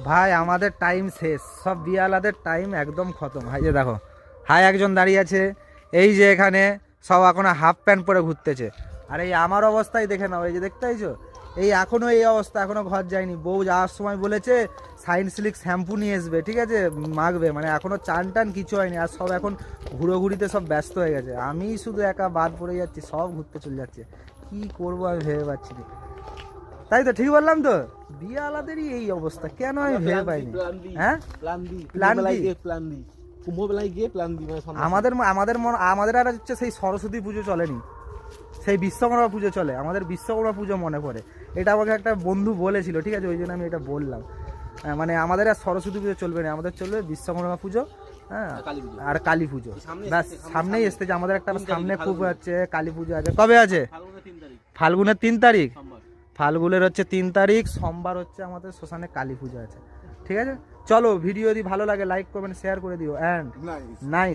ভাই আমাদের টাইম শেষ, সব বিয়ালাদের টাইম একদম খতম। ভাই যে দেখো, হাই একজন দাঁড়িয়ে আছে, এই যে এখানে সব এখন হাফ প্যান্ট পরে ঘুরতেছে। আর এই আমার অবস্থাই দেখে নাও, এই যে দেখতে পাইছো, এই এখনো এই অবস্থা, এখনো ঘর যায়নি। বউ যাওয়ার সময় বলেছে সাইনসিল্ক শ্যাম্পু নিয়ে আসবে, ঠিক আছে, মাখবে, মানে এখনো চান টান কিছু হয়নি। আর সব এখন ঘুরোঘুরিতে সব ব্যস্ত হয়ে গেছে, আমি শুধু একা বাদ পড়ে যাচ্ছি, সব ঘুরতে চলে যাচ্ছে। কি করবো আমি ভেবে পাচ্ছি না। তাই তো ঠিক বললাম তো, বিয়ালাদেরই এই অবস্থা, কেন আমি ভেবে পাইনি। হ্যাঁ, আমাদের আর হচ্ছে সেই সরস্বতী পুজো চলেনি, সেই বিশ্বকর্মা পুজো চলে, আমাদের বিশ্বকর্মা পুজো মনে পড়ে। এটা আমাকে একটা বন্ধু বলেছিল, ঠিক আছে, ওই জন্য আমি এটা বললাম। মানে আমাদের আর সরস্বতী পুজো চলবে না, আমাদের চলবে বিশ্বকর্মা পুজো, হ্যাঁ, আর কালী পুজো। ব্যাস, সামনেই এসতেছে আমাদের একটা, সামনে খুব হচ্ছে কালী পুজো আছে। কবে আছে? ফাল্গুনের 3 তারিখ। ফাল্গুনের হচ্ছে 3 তারিখ সোমবার হচ্ছে আমাদের শ্মশানে কালী পুজো আছে। ঠিক আছে, চলো, ভিডিও যদি ভালো লাগে লাইক করবেন, শেয়ার করে দিও। অ্যান্ড নাই